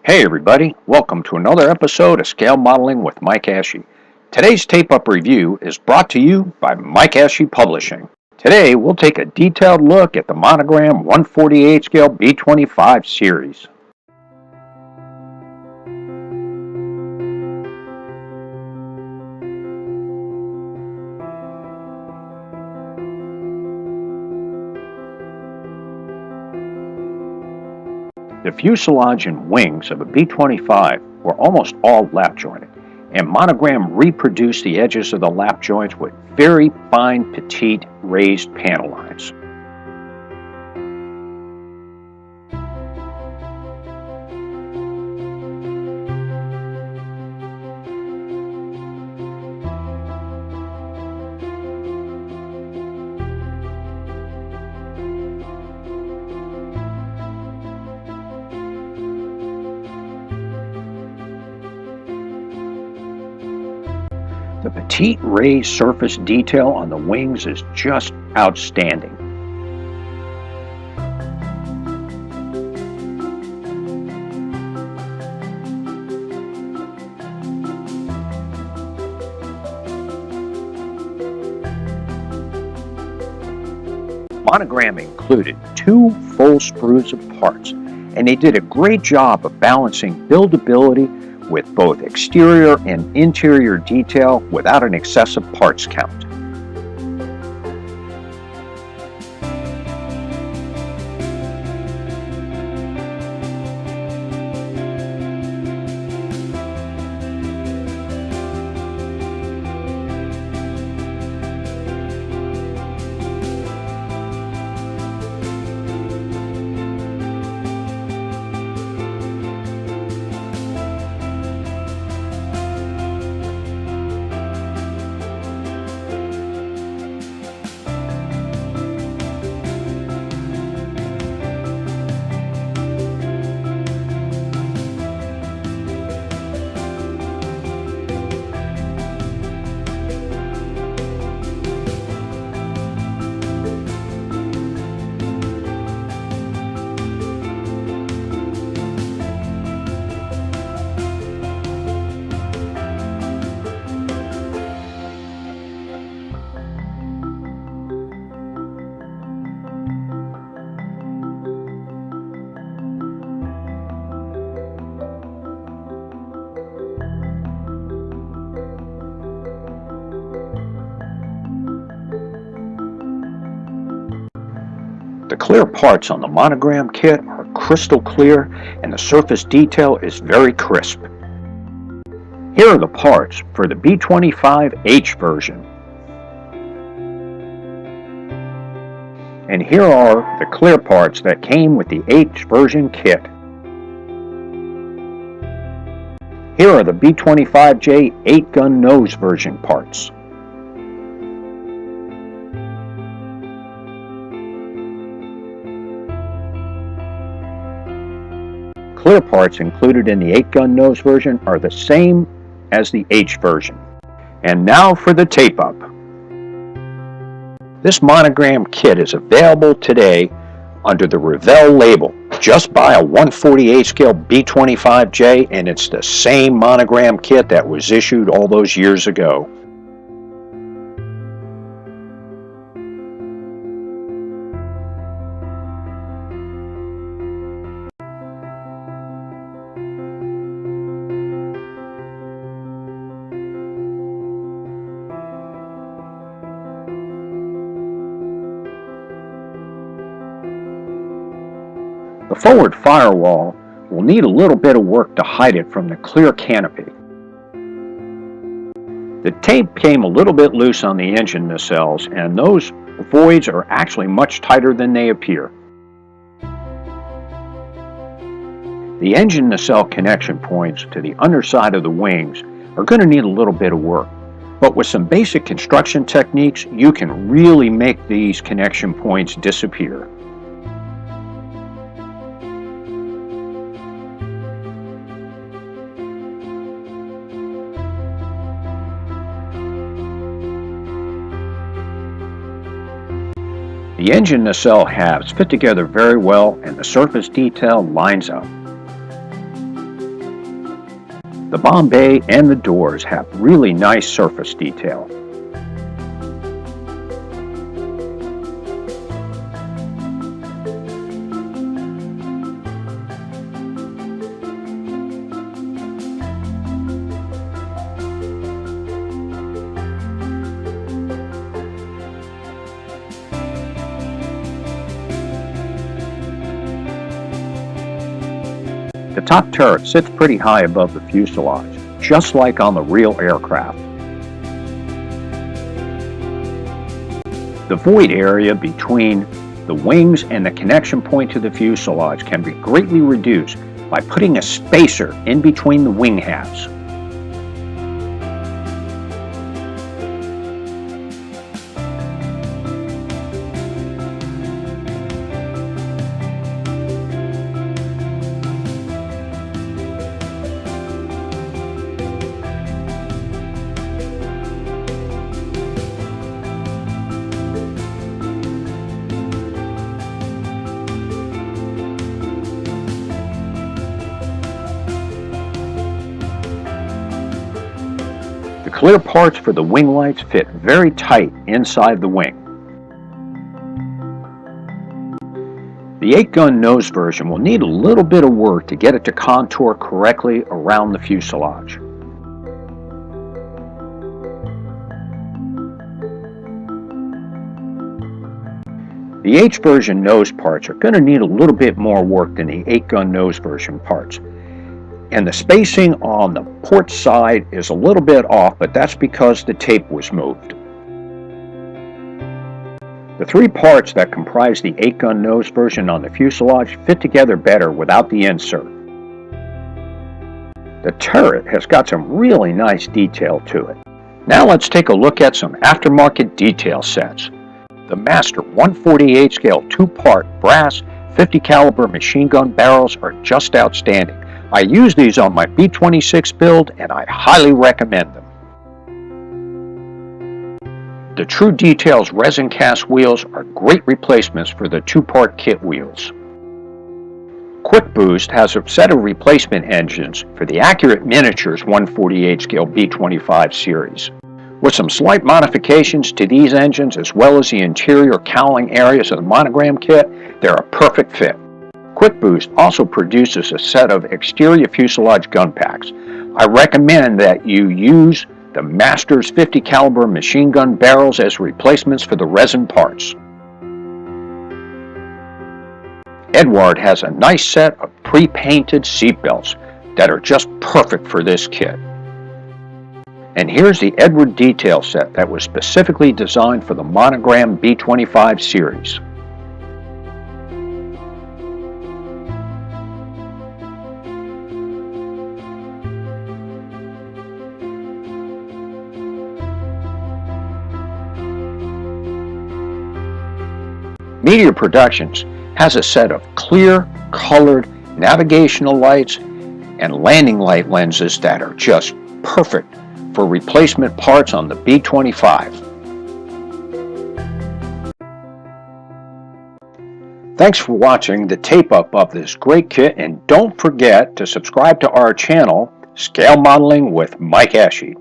Hey everybody, welcome to another episode of Scale Modeling with Mike Ashe. Today's tape-up review is brought to you by Mike Ashe Publishing. Today we'll take a detailed look at the Monogram 148 scale B25 series. The fuselage and wings of a B-25 were almost all lap jointed, and Monogram reproduced the edges of the lap joints with very fine, petite, raised panel lines. The petite raised surface detail on the wings is just outstanding. Monogram included 2 full sprues of parts, and they did a great job of balancing buildability with both exterior and interior detail without an excessive parts count. The clear parts on the Monogram kit are crystal clear and the surface detail is very crisp. Here are the parts for the B-25H version. And here are the clear parts that came with the H version kit. Here are the B-25J 8-gun nose version parts. Clear parts included in the 8-gun nose version are the same as the H version. And now for the tape-up. This Monogram kit is available today under the Revell label. Just buy a 148 scale B-25J and it's the same Monogram kit that was issued all those years ago. The forward firewall will need a little bit of work to hide it from the clear canopy. The tape came a little bit loose on the engine nacelles, and those voids are actually much tighter than they appear. The engine nacelle connection points to the underside of the wings are going to need a little bit of work, but with some basic construction techniques, you can really make these connection points disappear. The engine nacelle halves fit together very well and the surface detail lines up. The bomb bay and the doors have really nice surface detail. The top turret sits pretty high above the fuselage, just like on the real aircraft. The void area between the wings and the connection point to the fuselage can be greatly reduced by putting a spacer in between the wing halves. The clear parts for the wing lights fit very tight inside the wing. The 8-gun nose version will need a little bit of work to get it to contour correctly around the fuselage. The H version nose parts are going to need a little bit more work than the 8-gun nose version parts. And the spacing on the port side is a little bit off, but that's because the tape was moved. The three parts that comprise the 8-gun nose version on the fuselage fit together better without the insert. The turret has got some really nice detail to it. Now let's take a look at some aftermarket detail sets. The Master 148 scale 2-part brass 50 caliber machine gun barrels are just outstanding. I use these on my B-26 build and I highly recommend them. The True Details resin cast wheels are great replacements for the 2-part kit wheels. Quick Boost has a set of replacement engines for the Accurate Miniatures 148 scale B-25 series. With some slight modifications to these engines as well as the interior cowling areas of the Monogram kit, they're a perfect fit. Quick Boost also produces a set of exterior fuselage gun packs. I recommend that you use the Master's 50 caliber machine gun barrels as replacements for the resin parts. Edward has a nice set of pre-painted seat belts that are just perfect for this kit. And here's the Edward detail set that was specifically designed for the Monogram B-25 series. Meteor Productions has a set of clear, colored navigational lights and landing light lenses that are just perfect for replacement parts on the B-25. Thanks for watching the tape-up of this great kit, and don't forget to subscribe to our channel, Scale Modeling with Mike Ashe.